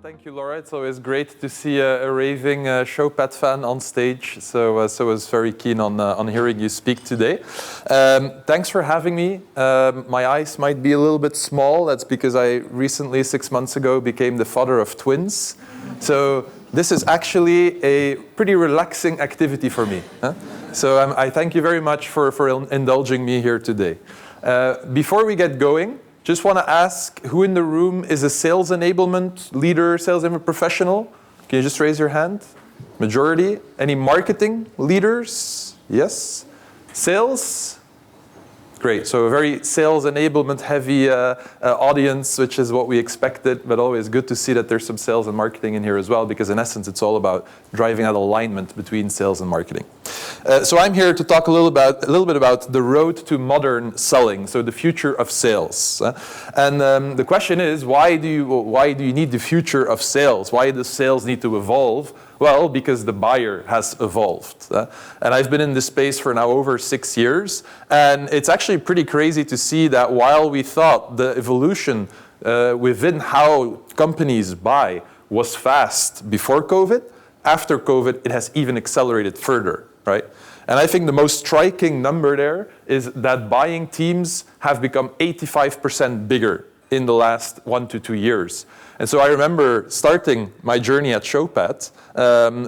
thank you, Laura. It's always great to see a raving Showpad fan on stage. So I was very keen on hearing you speak today. Thanks for having me. My eyes might be a little bit small. That's because I recently, 6 months ago, became the father of twins. So this is actually a pretty relaxing activity for me. So I thank you very much for indulging me here today. Before we get going, just want to ask, who in the room is a sales enablement leader, sales enablement professional? Can you just raise your hand? Majority. Any marketing leaders? Yes. Sales? Great. So a very sales enablement heavy audience, which is what we expected, but always good to see that there's some sales and marketing in here as well, because in essence, it's all about driving that alignment between sales and marketing. So I'm here to talk a little bit about the road to modern selling, so the future of sales. And the question is, why do you need the future of sales? Why does sales need to evolve? Well, because the buyer has evolved. And I've been in this space for now over 6 years, and it's actually pretty crazy to see that while we thought the evolution within how companies buy was fast before COVID, after COVID, it has even accelerated further, right? And I think the most striking number there is that buying teams have become 85% bigger in the last 1 to 2 years. And so I remember starting my journey at Showpad,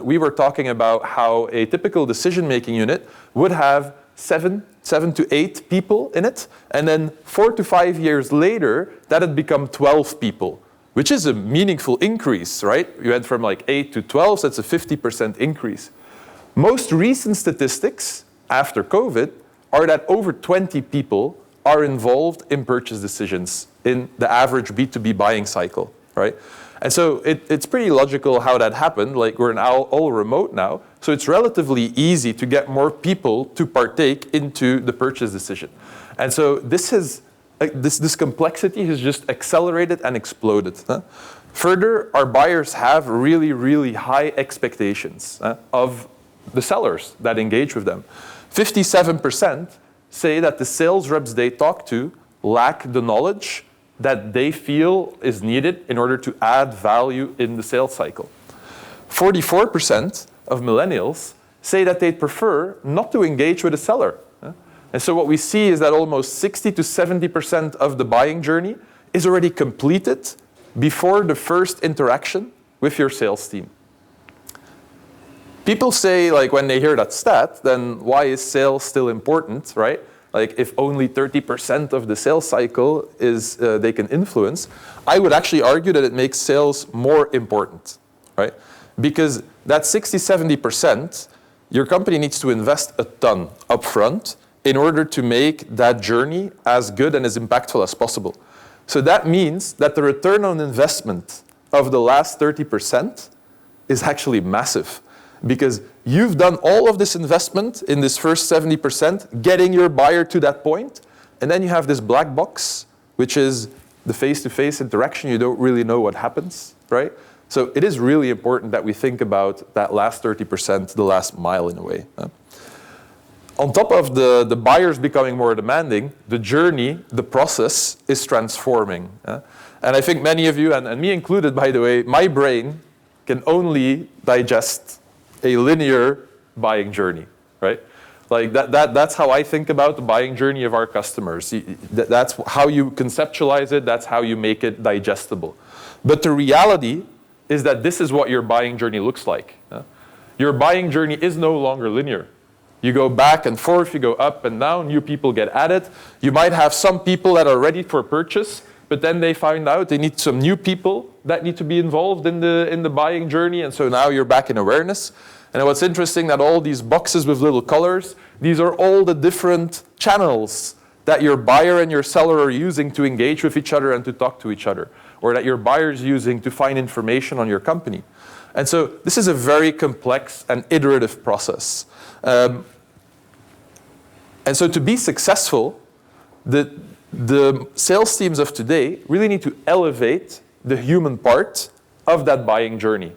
we were talking about how a typical decision-making unit would have seven to 8 people in it, and then 4 to 5 years later, that had become 12 people, which is a meaningful increase, right? You went from like 8 to 12, so that's a 50% increase. Most recent statistics after COVID are that over 20 people are involved in purchase decisions in the average B2B buying cycle, right? And so it's pretty logical how that happened. Like, we're now all remote now, so it's relatively easy to get more people to partake into the purchase decision. And so this complexity has just accelerated and exploded. Further, our buyers have really, really high expectations of the sellers that engage with them. 57% say that the sales reps they talk to lack the knowledge that they feel is needed in order to add value in the sales cycle. 44% of millennials say that they'd prefer not to engage with a seller. And so what we see is that almost 60 to 70% of the buying journey is already completed before the first interaction with your sales team. People say, like, when they hear that stat, then why is sales still important, right? Like, if only 30% of the sales cycle is they can influence, I would actually argue that it makes sales more important, right? Because that 60, 70%, your company needs to invest a ton upfront in order to make that journey as good and as impactful as possible. So that means that the return on investment of the last 30% is actually massive. Because you've done all of this investment in this first 70%, getting your buyer to that point, and then you have this black box, which is the face-to-face interaction. You don't really know what happens, right? So it is really important that we think about that last 30%, the last mile in a way. On top of the buyers becoming more demanding, the journey, the process is transforming. And I think many of you, and me included, by the way, my brain can only digest a linear buying journey, right? Like that's how I think about the buying journey of our customers. That's how you conceptualize it, that's how you make it digestible. But the reality is that this is what your buying journey looks like. Your buying journey is no longer linear. You go back and forth, you go up and down, new people get added. You might have some people that are ready for purchase, but then they find out they need some new people that need to be involved in the buying journey, and so now you're back in awareness. And what's interesting, that all these boxes with little colors, these are all the different channels that your buyer and your seller are using to engage with each other and to talk to each other, or that your buyer is using to find information on your company. And so this is a very complex and iterative process. And so to be successful, the sales teams of today really need to elevate the human part of that buying journey.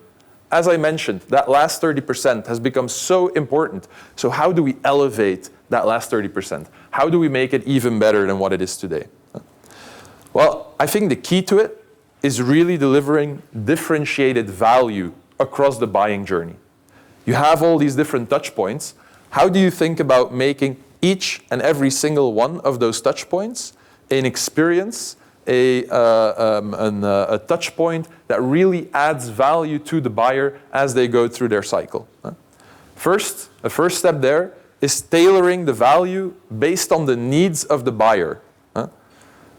As I mentioned, that last 30% has become so important. So how do we elevate that last 30%? How do we make it even better than what it is today? Well, I think the key to it is really delivering differentiated value across the buying journey. You have all these different touch points. How do you think about making each and every single one of those touch points an experience, a touch point that really adds value to the buyer as they go through their cycle? A first step there is tailoring the value based on the needs of the buyer.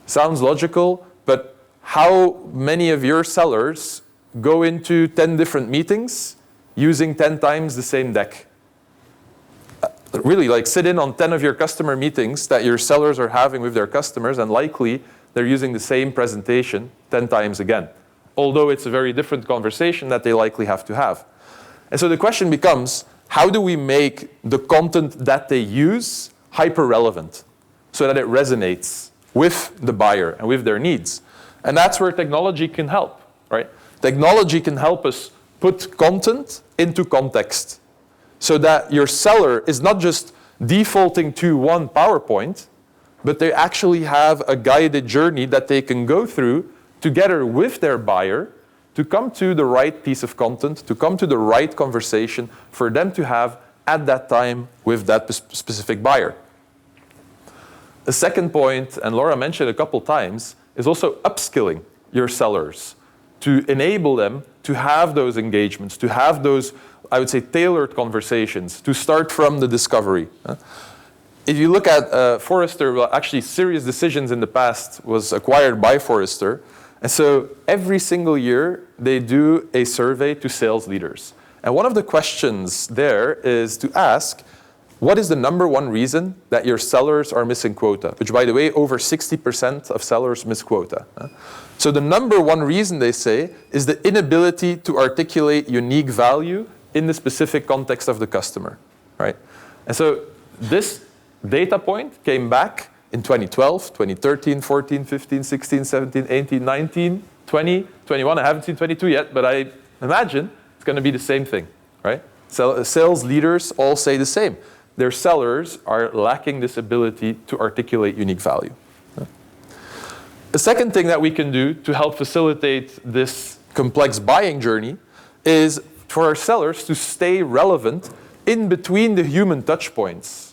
Sounds logical, but how many of your sellers go into 10 different meetings using 10 times the same deck? Really, like sit in on 10 of your customer meetings that your sellers are having with their customers, and likely they're using the same presentation 10 times again, although it's a very different conversation that they likely have to have. And so the question becomes, how do we make the content that they use hyper-relevant so that it resonates with the buyer and with their needs? And that's where technology can help, right? Technology can help us put content into context so that your seller is not just defaulting to one PowerPoint, but they actually have a guided journey that they can go through together with their buyer to come to the right piece of content, to come to the right conversation for them to have at that time with that specific buyer. A second point, and Laura mentioned a couple times, is also upskilling your sellers to enable them to have those engagements, to have those, I would say, tailored conversations, to start from the discovery. If you look at Forrester, well, actually Serious Decisions in the past was acquired by Forrester. And so every single year, they do a survey to sales leaders. And one of the questions there is to ask, what is the number one reason that your sellers are missing quota? Which, by the way, over 60% of sellers miss quota. So the number one reason, they say, is the inability to articulate unique value in the specific context of the customer, right? And so this data point came back in 2012, 2013, 14, 15, 16, 17, 18, 19, 20, 21. I haven't seen 22 yet, but I imagine it's going to be the same thing, right? So sales leaders all say the same. Their sellers are lacking this ability to articulate unique value. The second thing that we can do to help facilitate this complex buying journey is for our sellers to stay relevant in between the human touch points.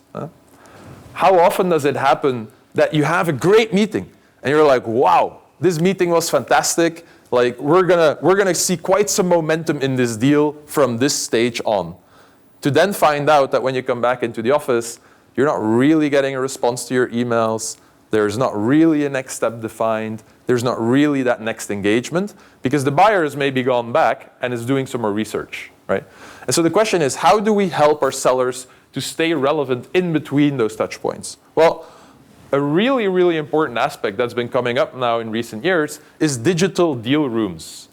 How often does it happen that you have a great meeting and you're like, wow, this meeting was fantastic. Like we're gonna see quite some momentum in this deal from this stage on. To then find out that when you come back into the office, you're not really getting a response to your emails. There's not really a next step defined. There's not really that next engagement because the buyer has maybe gone back and is doing some more research, right? And so the question is, how do we help our sellers to stay relevant in between those touch points? Well, a really, really important aspect that's been coming up now in recent years is digital deal rooms.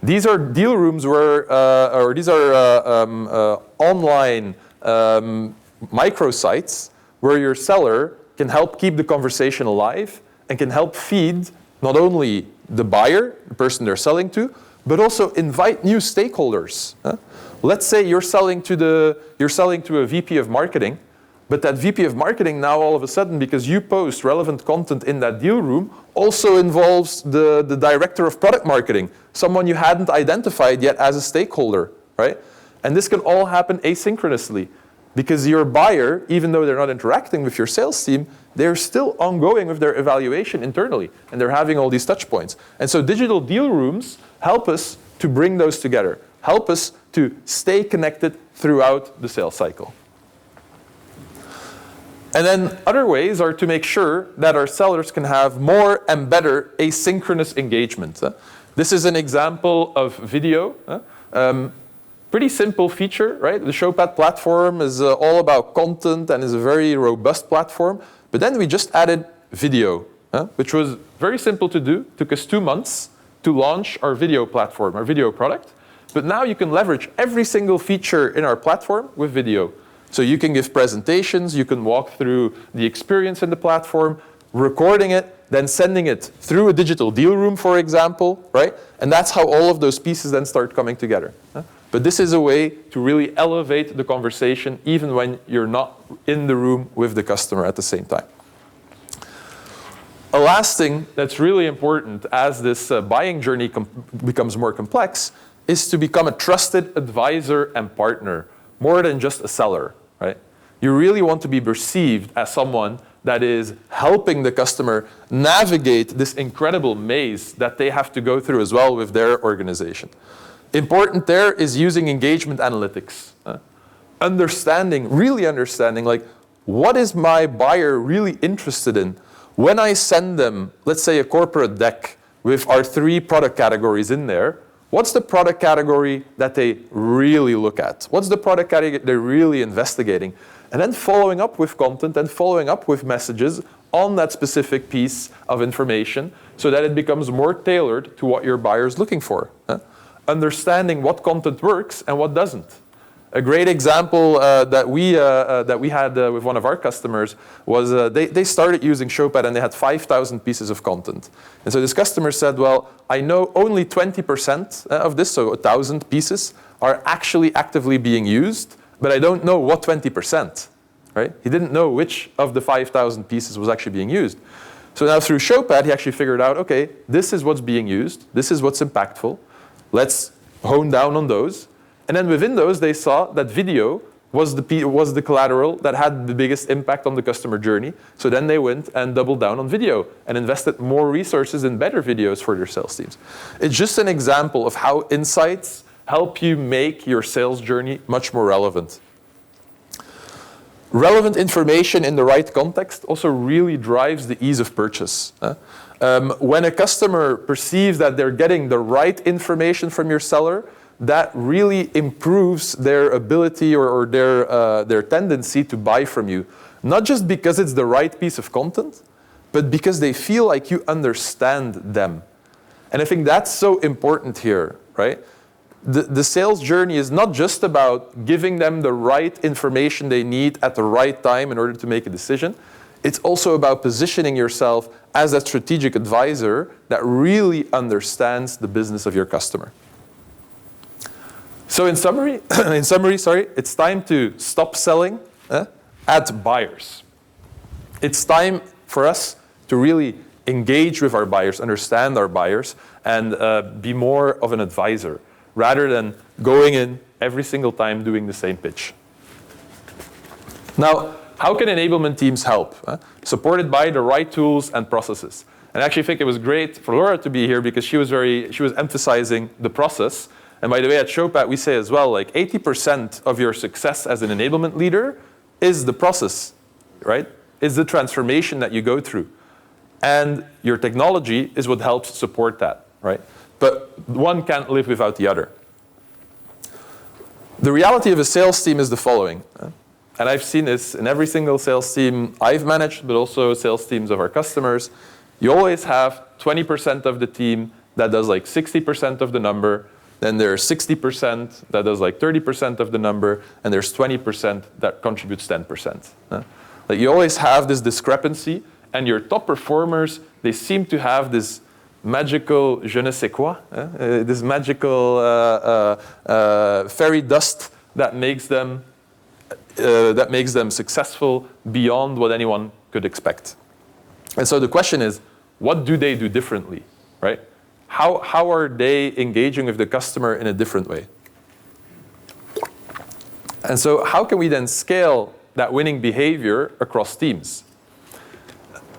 These are deal rooms where, or these are online microsites where your seller can help keep the conversation alive and can help feed not only the buyer, the person they're selling to, but also invite new stakeholders. Let's say you're selling to a VP of marketing, but that VP of marketing now all of a sudden, because you post relevant content in that deal room, also involves the director of product marketing, someone you hadn't identified yet as a stakeholder, right? And this can all happen asynchronously because your buyer, even though they're not interacting with your sales team, they're still ongoing with their evaluation internally, and they're having all these touch points. And so digital deal rooms help us to bring those together, help us to stay connected throughout the sales cycle. And then other ways are to make sure that our sellers can have more and better asynchronous engagement. This is an example of video. Pretty simple feature, right? The Showpad platform is all about content and is a very robust platform. But then we just added video, which was very simple to do. Took us 2 months to launch our video platform, our video product. But now you can leverage every single feature in our platform with video. So you can give presentations, you can walk through the experience in the platform, recording it, then sending it through a digital deal room, for example, right? And that's how all of those pieces then start coming together. But this is a way to really elevate the conversation even when you're not in the room with the customer at the same time. A last thing that's really important as this buying journey becomes more complex is to become a trusted advisor and partner, more than just a seller, right? You really want to be perceived as someone that is helping the customer navigate this incredible maze that they have to go through as well with their organization. Important there is using engagement analytics. Really understanding, like, what is my buyer really interested in? When I send them, let's say, a corporate deck with our 3 product categories in there, what's the product category that they really look at? What's the product category they're really investigating? And then following up with content and following up with messages on that specific piece of information so that it becomes more tailored to what your buyer is looking for. Understanding what content works and what doesn't. A great example that we had with one of our customers was they started using Showpad and they had 5,000 pieces of content. And so this customer said, well, I know only 20% of this, so 1,000 pieces, are actually actively being used, but I don't know what 20%, right? He didn't know which of the 5,000 pieces was actually being used. So now through Showpad, he actually figured out, okay, this is what's being used, this is what's impactful, let's hone down on those. And then within those, they saw that video was the collateral that had the biggest impact on the customer journey. So then they went and doubled down on video and invested more resources in better videos for their sales teams. It's just an example of how insights help you make your sales journey much more relevant. Relevant information in the right context also really drives the ease of purchase. When a customer perceives that they're getting the right information from your seller, that really improves their ability or their tendency to buy from you. Not just because it's the right piece of content, but because they feel like you understand them. And I think that's so important here, right? The sales journey is not just about giving them the right information they need at the right time in order to make a decision. It's also about positioning yourself as a strategic advisor that really understands the business of your customer. So in summary, it's time to stop selling at buyers. It's time for us to really engage with our buyers, understand our buyers, and be more of an advisor, rather than going in every single time doing the same pitch. Now, how can enablement teams help? Supported by the right tools and processes. And I actually think it was great for Laura to be here because she was emphasizing the process. And by the way, at Showpad, we say as well, like 80% of your success as an enablement leader is the process, right? Is the transformation that you go through. And your technology is what helps support that, right? But one can't live without the other. The reality of a sales team is the following. And I've seen this in every single sales team I've managed, but also sales teams of our customers. You always have 20% of the team that does like 60% of the number. Then there's 60% that does like 30% of the number, and there's 20% that contributes 10%. Like you always have this discrepancy, and your top performers, they seem to have this magical je ne sais quoi, this magical fairy dust that makes them successful beyond what anyone could expect. And so the question is, what do they do differently, right? How are they engaging with the customer in a different way? And so how can we then scale that winning behavior across teams?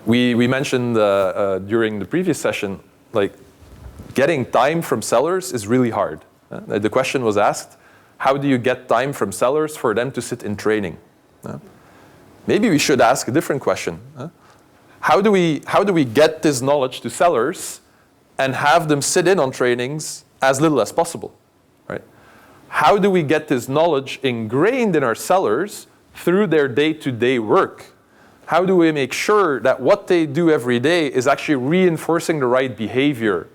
We mentioned during the previous session, like getting time from sellers is really hard. The question was asked, how do you get time from sellers for them to sit in training? Maybe we should ask a different question. How do we get this knowledge to sellers and have them sit in on trainings as little as possible, right? How do we get this knowledge ingrained in our sellers through their day-to-day work? How do we make sure that what they do every day is actually reinforcing the right behavior?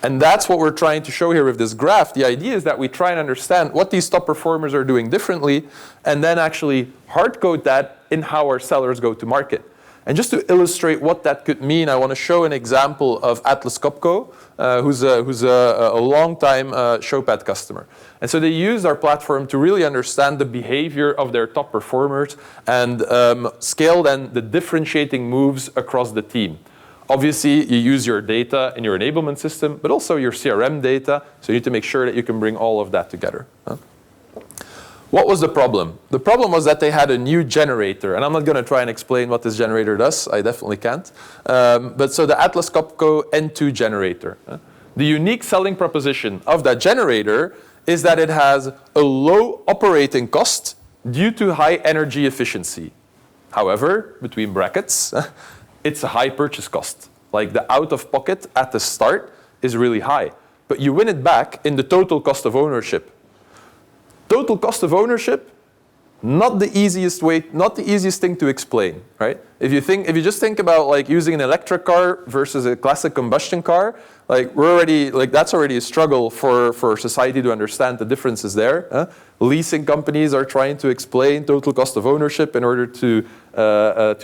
And that's what we're trying to show here with this graph. The idea is that we try and understand what these top performers are doing differently, and then actually hard code that in how our sellers go to market. And just to illustrate what that could mean, I want to show an example of Atlas Copco, who's a long-time Showpad customer. And so they used our platform to really understand the behavior of their top performers and scale then the differentiating moves across the team. Obviously, you use your data in your enablement system, but also your CRM data, so you need to make sure that you can bring all of that together. What was the problem? The problem was that they had a new generator, and I'm not going to try and explain what this generator does. I definitely can't. But so the Atlas Copco N2 generator. The unique selling proposition of that generator is that it has a low operating cost due to high energy efficiency. However, between brackets, it's a high purchase cost. Like the out-of-pocket at the start is really high, but you win it back in the total cost of ownership. Total cost of ownership, not the easiest thing to explain, right? If you just think about like using an electric car versus a classic combustion car, that's already a struggle for society to understand the differences there. Leasing companies are trying to explain total cost of ownership in order to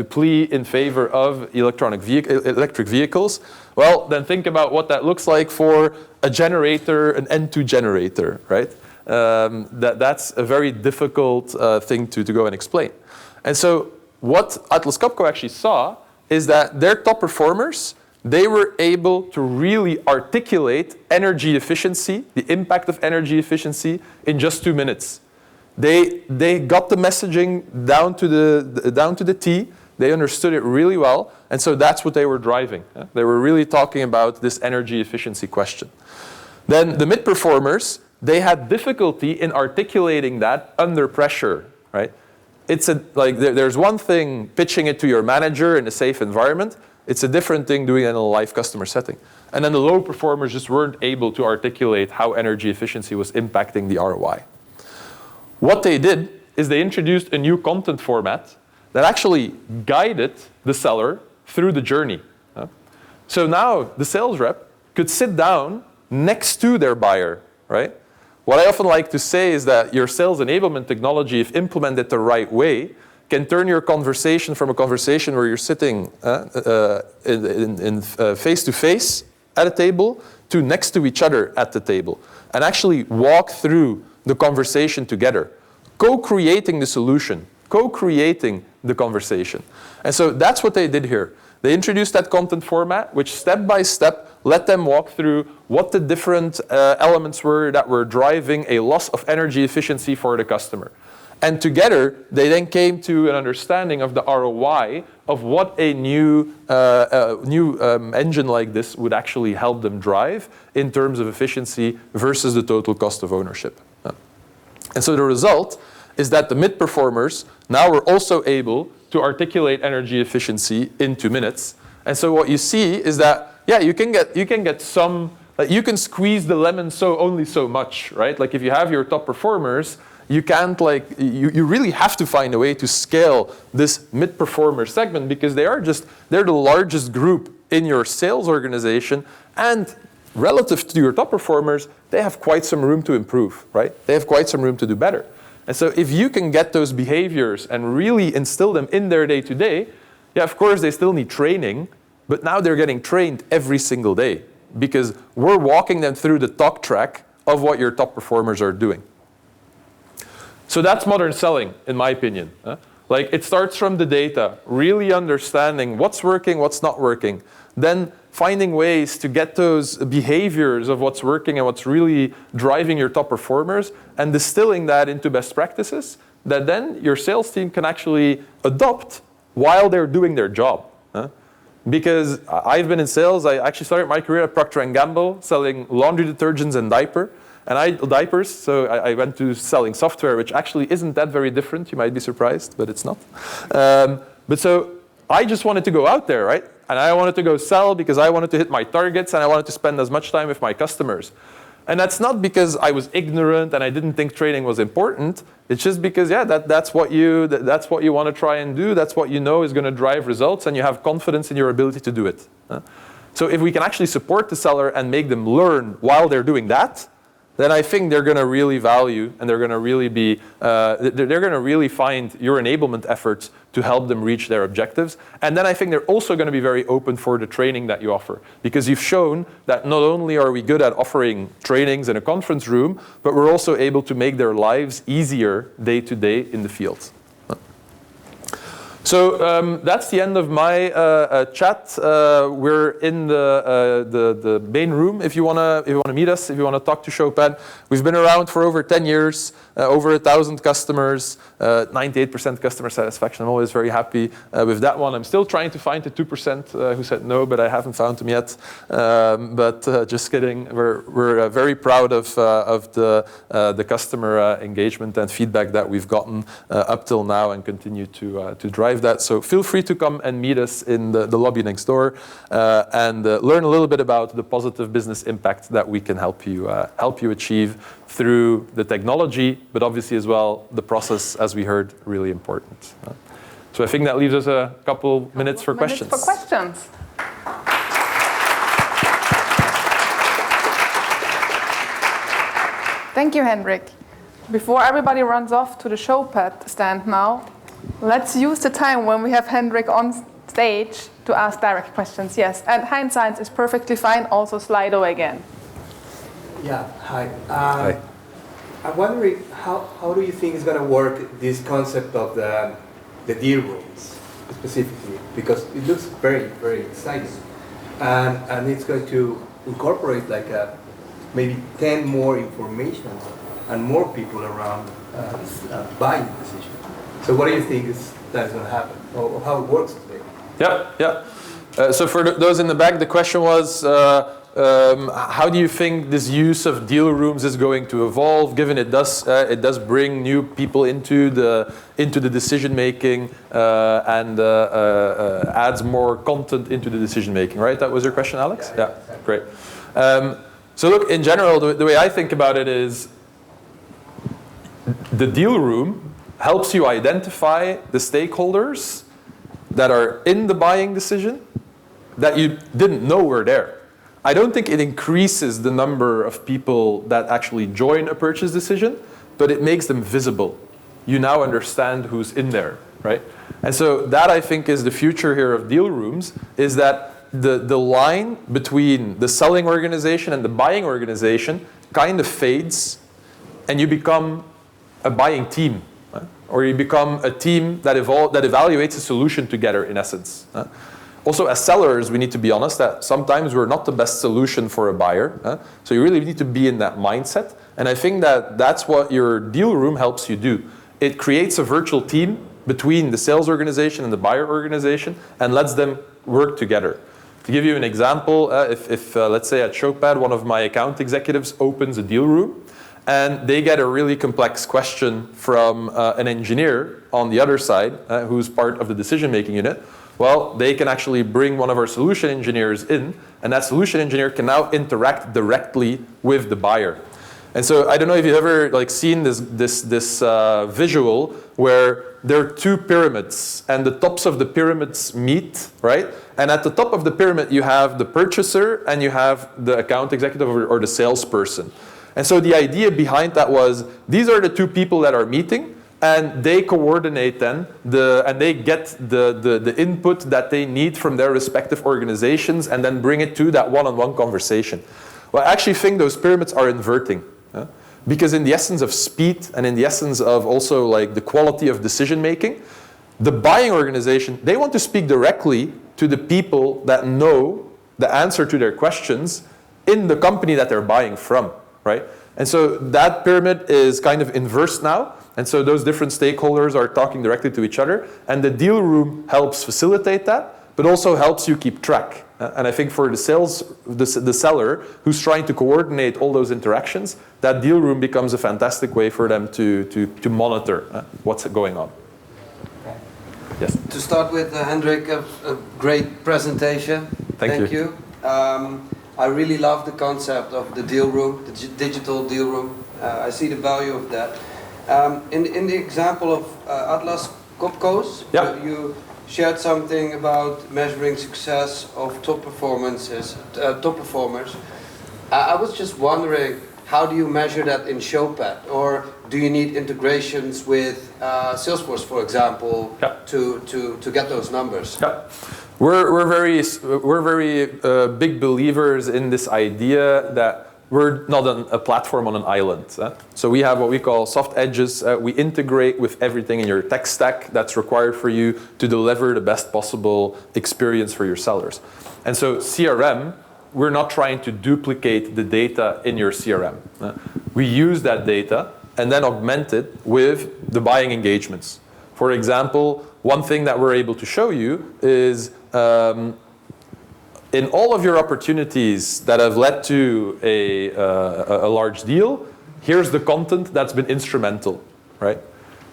plea in favor of electric vehicles. Well, then think about what that looks like for a generator, an N2 generator, right? That's a very difficult thing to go and explain. And so what Atlas Copco actually saw is that their top performers, they were able to really articulate energy efficiency, the impact of energy efficiency, in just 2 minutes. They got the messaging down to the T. They understood it really well, and so that's what they were driving. They were really talking about this energy efficiency question. Then the mid-performers, they had difficulty in articulating that under pressure, right? There's one thing pitching it to your manager in a safe environment. It's a different thing doing it in a live customer setting. And then the low performers just weren't able to articulate how energy efficiency was impacting the ROI. What they did is they introduced a new content format that actually guided the seller through the journey. So now the sales rep could sit down next to their buyer, right? What I often like to say is that your sales enablement technology, if implemented the right way, can turn your conversation from a conversation where you're sitting face-to-face at a table to next to each other at the table and actually walk through the conversation together, co-creating the solution, co-creating the conversation. And so that's what they did here. They introduced that content format, which step by step let them walk through what the different elements were that were driving a loss of energy efficiency for the customer. And together, they then came to an understanding of the ROI of what a new engine like this would actually help them drive in terms of efficiency versus the total cost of ownership. And so the result is that the mid-performers now were also able to articulate energy efficiency in 2 minutes. And so what you see is that, yeah, you can get some, like you can squeeze the lemon only so much, right? Like if you have your top performers, you can't you really have to find a way to scale this mid-performer segment because they're the largest group in your sales organization, and relative to your top performers, they have quite some room to improve, right? They have quite some room to do better. And so if you can get those behaviors and really instill them in their day-to-day, yeah, of course they still need training, but now they're getting trained every single day because we're walking them through the talk track of what your top performers are doing. So that's modern selling, in my opinion. Like it starts from the data, really understanding what's working, what's not working, then finding ways to get those behaviors of what's working and what's really driving your top performers and distilling that into best practices that then your sales team can actually adopt while they're doing their job. Because I've been in sales. I actually started my career at Procter & Gamble selling laundry detergents and diapers. So I went to selling software, which actually isn't that very different. You might be surprised, but it's not. But so I just wanted to go out there, right? And I wanted to go sell because I wanted to hit my targets and I wanted to spend as much time with my customers. And that's not because I was ignorant and I didn't think training was important. It's just because, yeah, that's what you want to try and do. That's what you know is going to drive results, and you have confidence in your ability to do it. So if we can actually support the seller and make them learn while they're doing that, then I think they're going to really value, and they're going to really be, they're going to really find your enablement efforts to help them reach their objectives. And then I think they're also going to be very open for the training that you offer, because you've shown that not only are we good at offering trainings in a conference room, but we're also able to make their lives easier day to day in the field. So that's the end of my chat. We're in the main room if you wanna meet us, if you wanna talk to Chopin. We've been around for over 10 years, over 1,000 customers, 98% customer satisfaction. I'm always very happy with that one. I'm still trying to find the 2% who said no, but I haven't found them yet. Just kidding. We're very proud of the customer engagement and feedback that we've gotten up till now, and continue to drive that. So feel free to come and meet us in the lobby next door, and learn a little bit about the positive business impact that we can help you achieve through the technology, but obviously as well the process, as we heard, really important. So I think that leaves us a couple minutes for questions. Thank you, Hendrik. Before everybody runs off to the Showpad stand now, let's use the time when we have Hendrik on stage to ask direct questions. Yes, and Heinz is perfectly fine. Also Slido again. Yeah, hi. Hi. I'm wondering how do you think is going to work this concept of the deal rooms specifically, because it looks very, very exciting, and it's going to incorporate like maybe 10 more information and more people around buying decisions. So what do you think that's going to happen, or how it works today? Yeah. So for those in the back, the question was, how do you think this use of deal rooms is going to evolve, given it does bring new people into the decision making and adds more content into the decision making, right? That was your question, Alex? Yeah, exactly. Great. So look, in general, the way I think about it is the deal room helps you identify the stakeholders that are in the buying decision that you didn't know were there. I don't think it increases the number of people that actually join a purchase decision, but it makes them visible. You now understand who's in there, right? And so that, I think, is the future here of deal rooms, is that the line between the selling organization and the buying organization kind of fades, and you become a buying team, or you become a team that evaluates a solution together, in essence. Also, as sellers, we need to be honest that sometimes we're not the best solution for a buyer. So you really need to be in that mindset. And I think that that's what your deal room helps you do. It creates a virtual team between the sales organization and the buyer organization and lets them work together. To give you an example, if let's say at Chopin, one of my account executives opens a deal room, and they get a really complex question from an engineer on the other side, who's part of the decision-making unit, well, they can actually bring one of our solution engineers in, and that solution engineer can now interact directly with the buyer. And so I don't know if you've ever seen this visual where there are two pyramids, and the tops of the pyramids meet, right? And at the top of the pyramid, you have the purchaser, and you have the account executive or the salesperson. And so the idea behind that was, these are the two people that are meeting, and they coordinate then, and they get the input that they need from their respective organizations, and then bring it to that one-on-one conversation. Well, I actually think those pyramids are inverting. Because in the essence of speed, and in the essence of also the quality of decision making, the buying organization, they want to speak directly to the people that know the answer to their questions in the company that they're buying from, right? And so that pyramid is kind of inversed now. And so those different stakeholders are talking directly to each other. And the deal room helps facilitate that, but also helps you keep track. And I think for the seller who's trying to coordinate all those interactions, that deal room becomes a fantastic way for them to monitor what's going on. Okay. Yes. To start with, Hendrik, a great presentation. Thank you. I really love the concept of the deal room, the digital deal room. I see the value of that. In the example of Atlas Copco's, you shared something about measuring success of top performers. I was just wondering, how do you measure that in Showpad? Or do you need integrations with Salesforce, for example, to get those numbers? Yeah. We're very big believers in this idea that we're not a platform on an island. So we have what we call soft edges. We integrate with everything in your tech stack that's required for you to deliver the best possible experience for your sellers. And so CRM, we're not trying to duplicate the data in your CRM. We use that data and then augment it with the buying engagements. For example, one thing that we're able to show you is in all of your opportunities that have led to a large deal, here's the content that's been instrumental, right?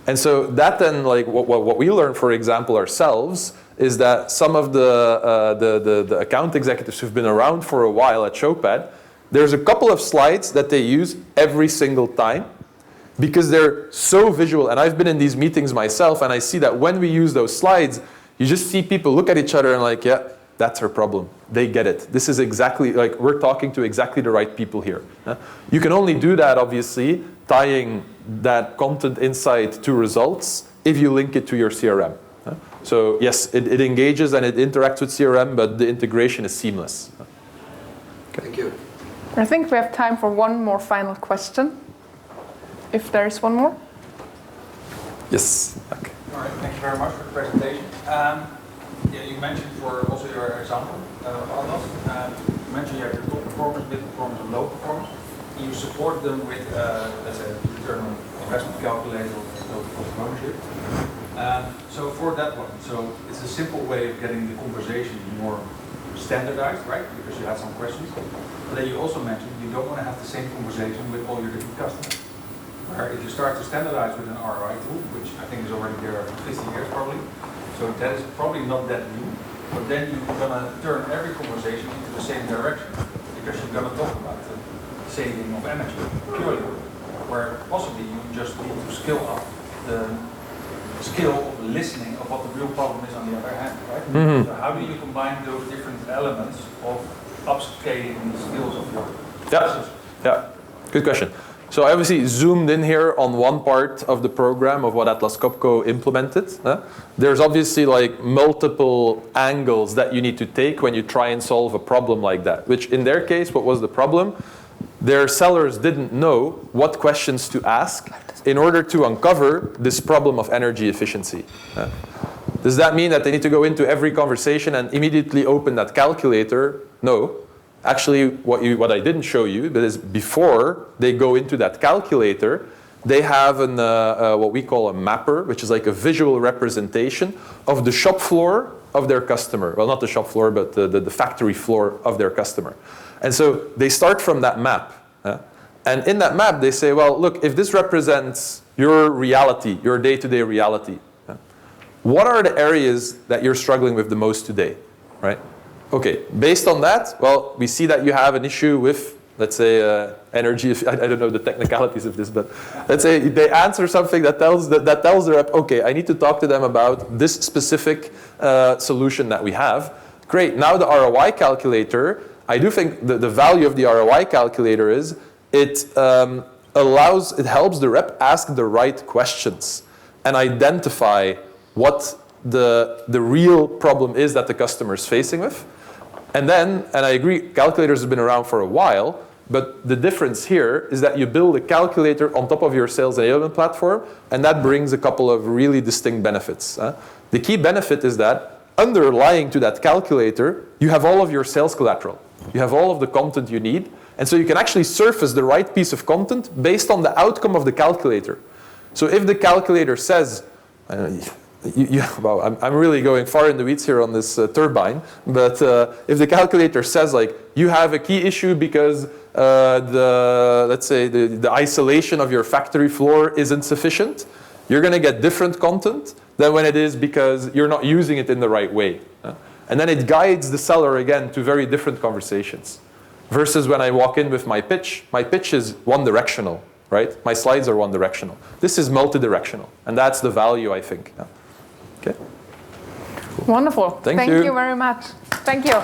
And so that then, like what we learned, for example, ourselves, is that some of the account executives who've been around for a while at Showpad, there's a couple of slides that they use every single time because they're so visual. And I've been in these meetings myself, and I see that when we use those slides, you just see people look at each other and like, yeah, that's our problem. They get it. This is exactly, like, we're talking to exactly the right people here. You can only do that, obviously, tying that content insight to results if you link it to your CRM. So yes, it engages and it interacts with CRM, but the integration is seamless. Okay. Thank you. I think we have time for one more final question, if there is one more. Yes. Okay. All right, thank you very much for the presentation. Yeah, you mentioned for also your example of Atlas, you mentioned you have your top performers, mid performers, and low performers. You support them with, let's say, return on investment calculator or total cost of ownership. So for that one, so it's a simple way of getting the conversation more standardized, right? Because you had some questions. But then you also mentioned you don't want to have the same conversation with all your different customers. Where if you start to standardize with an ROI tool, which I think is already there for 50 years probably, so that is probably not that new, but then you're going to turn every conversation into the same direction because you're going to talk about the saving of energy purely, where possibly you just need to skill up the skill of listening of what the real problem is on the other hand, right? Mm-hmm. So how do you combine those different elements of upscaling the skills of your process? Yeah, good question. So I obviously zoomed in here on one part of the program of what Atlas Copco implemented. There's obviously like multiple angles that you need to take when you try and solve a problem like that, which in their case, what was the problem? Their sellers didn't know what questions to ask in order to uncover this problem of energy efficiency. Does that mean that they need to go into every conversation and immediately open that calculator? No. Actually, what I didn't show you, but is before they go into that calculator, they have what we call a mapper, which is like a visual representation of the shop floor of their customer. Well, not the shop floor, but the factory floor of their customer. And so they start from that map. And in that map, they say, well, look, if this represents your reality, your day-to-day reality, what are the areas that you're struggling with the most today, right? Okay, based on that, well, we see that you have an issue with, let's say, energy. I don't know the technicalities of this, but let's say they answer something that tells the rep, okay, I need to talk to them about this specific solution that we have. Great, now the ROI calculator, I do think the value of the ROI calculator is it helps the rep ask the right questions and identify what the real problem is that the customer is facing with. And then, and I agree, calculators have been around for a while, but the difference here is that you build a calculator on top of your sales enablement platform, and that brings a couple of really distinct benefits. The key benefit is that underlying to that calculator, you have all of your sales collateral. You have all of the content you need, and so you can actually surface the right piece of content based on the outcome of the calculator. So if the calculator says, well, I'm really going far in the weeds here on this turbine, but if the calculator says, like, you have a key issue because let's say the isolation of your factory floor is insufficient, you're going to get different content than when it is because you're not using it in the right way. And then it guides the seller again to very different conversations. Versus when I walk in with my pitch is one-directional, right? My slides are one-directional. This is multi-directional, and that's the value, I think. Okay. Wonderful. Thank you very much. Thank you.